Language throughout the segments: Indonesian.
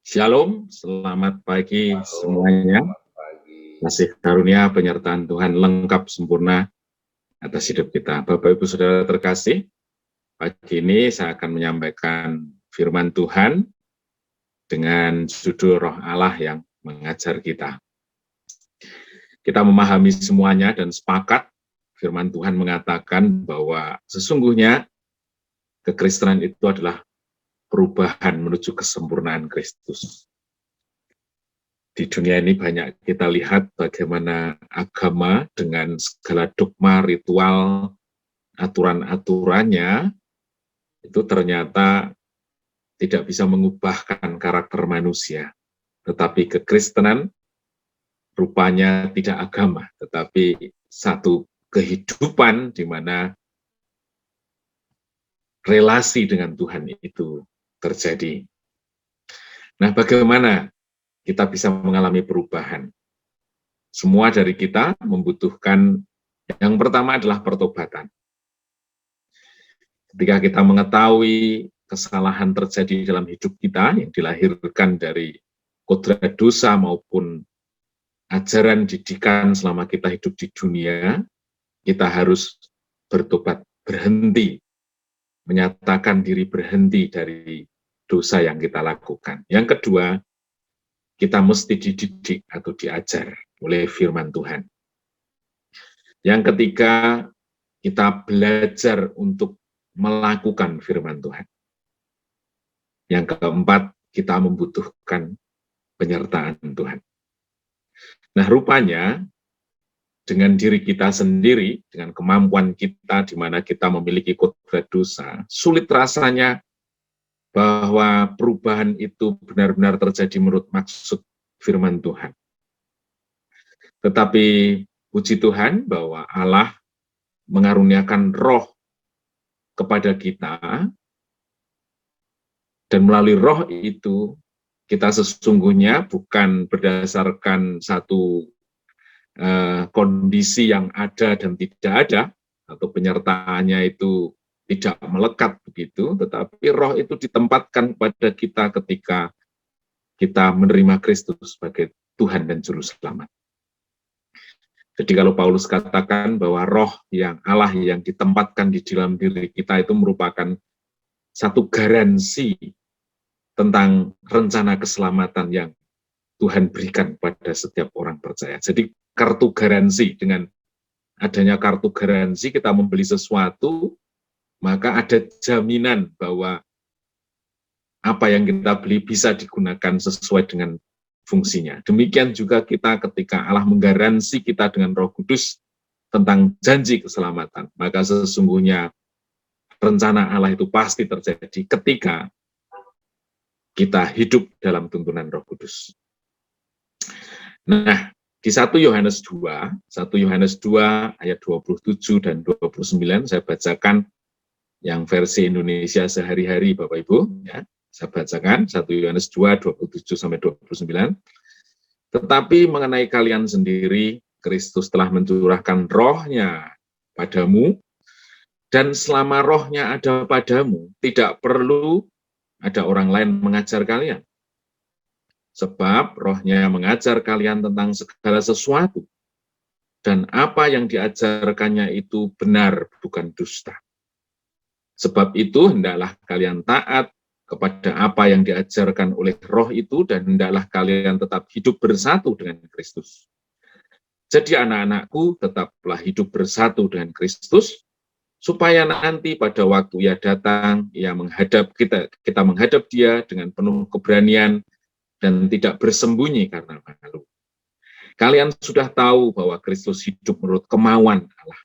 Shalom, selamat pagi semuanya. Selamat pagi. Kasih karunia penyertaan Tuhan lengkap sempurna atas hidup kita. Bapak Ibu Saudara terkasih, pagi ini saya akan menyampaikan firman Tuhan dengan judul Roh Allah yang mengajar kita. Kita memahami semuanya dan sepakat firman Tuhan mengatakan bahwa sesungguhnya kekristenan itu adalah perubahan menuju kesempurnaan Kristus. Di dunia ini banyak kita lihat bagaimana agama dengan segala dogma, ritual, aturan-aturannya itu ternyata tidak bisa mengubahkan karakter manusia. Tetapi kekristenan rupanya tidak agama, tetapi satu kehidupan di mana relasi dengan Tuhan itu terjadi. Nah, bagaimana kita bisa mengalami perubahan? Semua dari kita membutuhkan yang pertama adalah pertobatan. Ketika kita mengetahui kesalahan terjadi dalam hidup kita yang dilahirkan dari kodrat dosa maupun ajaran didikan selama kita hidup di dunia, kita harus bertobat, berhenti, menyatakan diri berhenti dari dosa yang kita lakukan. Yang kedua, kita mesti dididik atau diajar oleh firman Tuhan. Yang ketiga, kita belajar untuk melakukan firman Tuhan. Yang keempat, kita membutuhkan penyertaan Tuhan. Nah, rupanya dengan diri kita sendiri, dengan kemampuan kita di mana kita memiliki kodrat dosa, sulit rasanya bahwa perubahan itu benar-benar terjadi menurut maksud firman Tuhan. Tetapi puji Tuhan bahwa Allah mengaruniakan roh kepada kita, dan melalui roh itu kita sesungguhnya bukan berdasarkan satu kondisi yang ada dan tidak ada, atau penyertaannya itu tidak melekat begitu, tetapi roh itu ditempatkan pada kita ketika kita menerima Kristus sebagai Tuhan dan Juru Selamat. Jadi kalau Paulus katakan bahwa roh yang Allah yang ditempatkan di dalam diri kita itu merupakan satu garansi tentang rencana keselamatan yang Tuhan berikan pada setiap orang percaya. Jadi kartu garansi, dengan adanya kartu garansi kita membeli sesuatu, maka ada jaminan bahwa apa yang kita beli bisa digunakan sesuai dengan fungsinya. Demikian juga kita ketika Allah menggaransi kita dengan Roh Kudus tentang janji keselamatan, maka sesungguhnya rencana Allah itu pasti terjadi ketika kita hidup dalam tuntunan Roh Kudus. Nah, di 1 Yohanes 2 ayat 27 dan 29 saya bacakan yang versi Indonesia sehari-hari Bapak Ibu, ya. Saya bacakan 1 Yohanes 2, 27 sampai 29. Tetapi mengenai kalian sendiri, Kristus telah mencurahkan rohnya padamu, dan selama rohnya ada padamu, tidak perlu ada orang lain mengajar kalian. Sebab rohnya mengajar kalian tentang segala sesuatu, dan apa yang diajarkannya itu benar, bukan dusta. Sebab itu hendaklah kalian taat kepada apa yang diajarkan oleh roh itu, dan hendaklah kalian tetap hidup bersatu dengan Kristus. Jadi anak-anakku, tetaplah hidup bersatu dengan Kristus, supaya nanti pada waktu Ia datang, Ia menghadap kita menghadap Dia dengan penuh keberanian dan tidak bersembunyi karena malu. Kalian sudah tahu bahwa Kristus hidup menurut kemauan Allah.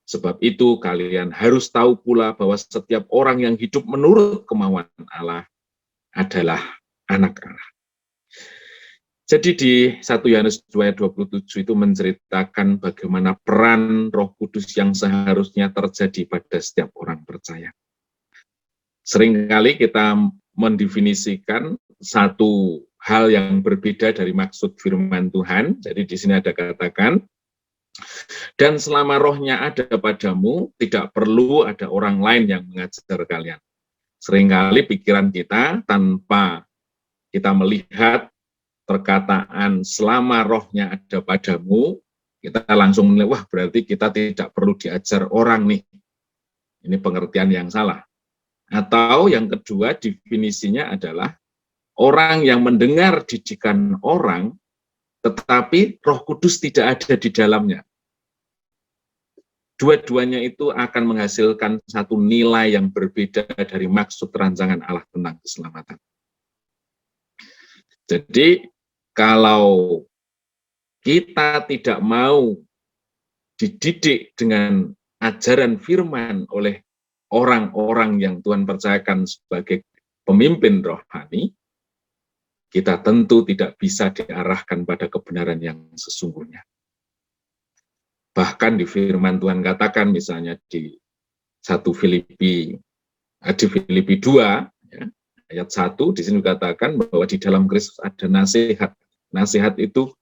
Sebab itu kalian harus tahu pula bahwa setiap orang yang hidup menurut kemauan Allah adalah anak Allah. Jadi di 1 Yohanes 2 ayat 27 itu menceritakan bagaimana peran Roh Kudus yang seharusnya terjadi pada setiap orang percaya. Seringkali kita mendefinisikan satu hal yang berbeda dari maksud firman Tuhan. Jadi di sini ada katakan, dan selama rohnya ada padamu, tidak perlu ada orang lain yang mengajar kalian. Seringkali pikiran kita tanpa kita melihat perkataan selama rohnya ada padamu, kita langsung menilai, wah berarti kita tidak perlu diajar orang nih. Ini pengertian yang salah. Atau yang kedua definisinya adalah orang yang mendengar didikan orang, tetapi Roh Kudus tidak ada di dalamnya. Dua-duanya itu akan menghasilkan satu nilai yang berbeda dari maksud rancangan Allah tentang keselamatan. Jadi, kalau kita tidak mau dididik dengan ajaran firman oleh orang-orang yang Tuhan percayakan sebagai pemimpin rohani, kita tentu tidak bisa diarahkan pada kebenaran yang sesungguhnya. Bahkan di firman Tuhan katakan, misalnya di Filipi 2, ya, ayat 1, di sini dikatakan bahwa di dalam Kristus ada nasihat. Nasihat itu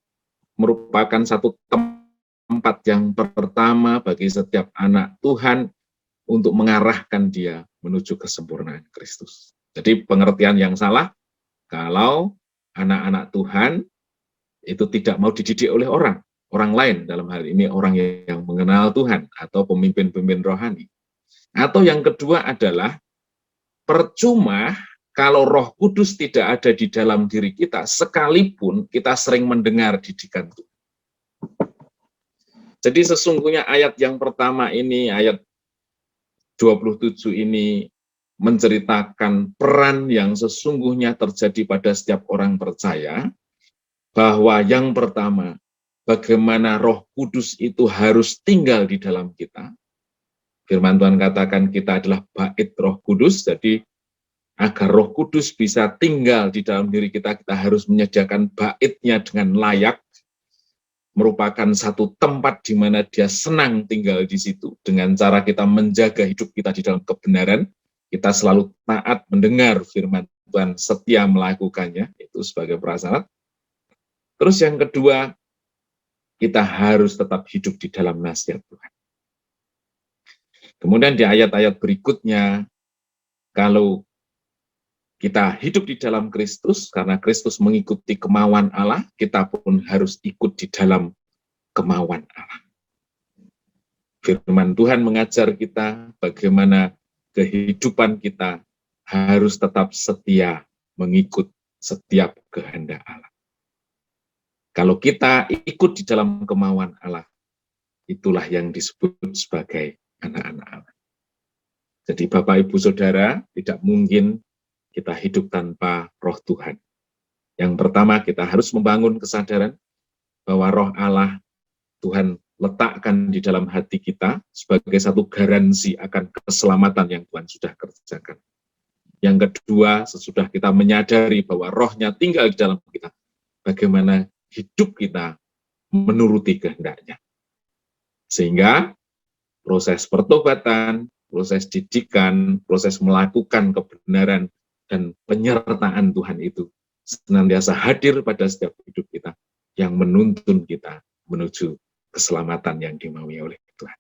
merupakan satu tempat yang pertama bagi setiap anak Tuhan untuk mengarahkan dia menuju kesempurnaan Kristus. Jadi pengertian yang salah, kalau anak-anak Tuhan itu tidak mau dididik oleh orang lain, dalam hal ini orang yang mengenal Tuhan atau pemimpin-pemimpin rohani. Atau yang kedua adalah percuma kalau Roh Kudus tidak ada di dalam diri kita, sekalipun kita sering mendengar didikan Tuhan. Jadi sesungguhnya ayat yang pertama ini, ayat 27 ini menceritakan peran yang sesungguhnya terjadi pada setiap orang percaya, bahwa yang pertama, bagaimana Roh Kudus itu harus tinggal di dalam kita. Firman Tuhan katakan kita adalah bait Roh Kudus, jadi agar Roh Kudus bisa tinggal di dalam diri kita, kita harus menyediakan baitnya dengan layak, merupakan satu tempat di mana dia senang tinggal di situ, dengan cara kita menjaga hidup kita di dalam kebenaran, kita selalu taat mendengar firman Tuhan, setia melakukannya, itu sebagai prasyarat. Terus yang kedua, kita harus tetap hidup di dalam nasihat Tuhan. Kemudian di ayat-ayat berikutnya, kalau kita hidup di dalam Kristus, karena Kristus mengikuti kemauan Allah, kita pun harus ikut di dalam kemauan Allah. Firman Tuhan mengajar kita bagaimana kehidupan kita harus tetap setia mengikut setiap kehendak Allah. Kalau kita ikut di dalam kemauan Allah, itulah yang disebut sebagai anak-anak Allah. Jadi Bapak, Ibu, Saudara, tidak mungkin kita hidup tanpa roh Tuhan. Yang pertama, kita harus membangun kesadaran bahwa roh Allah Tuhan letakkan di dalam hati kita sebagai satu garansi akan keselamatan yang Tuhan sudah kerjakan. Yang kedua, sesudah kita menyadari bahwa rohnya tinggal di dalam kita, bagaimana hidup kita menuruti kehendak-Nya. Sehingga proses pertobatan, proses didikan, proses melakukan kebenaran, dan penyertaan Tuhan itu senantiasa hadir pada setiap hidup kita, yang menuntun kita menuju keselamatan yang dimaui oleh Tuhan.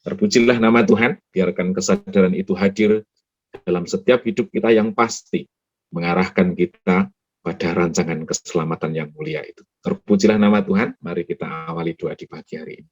Terpujilah nama Tuhan, biarkan kesadaran itu hadir dalam setiap hidup kita yang pasti mengarahkan kita pada rancangan keselamatan yang mulia itu. Terpujilah nama Tuhan, mari kita awali doa di pagi hari ini.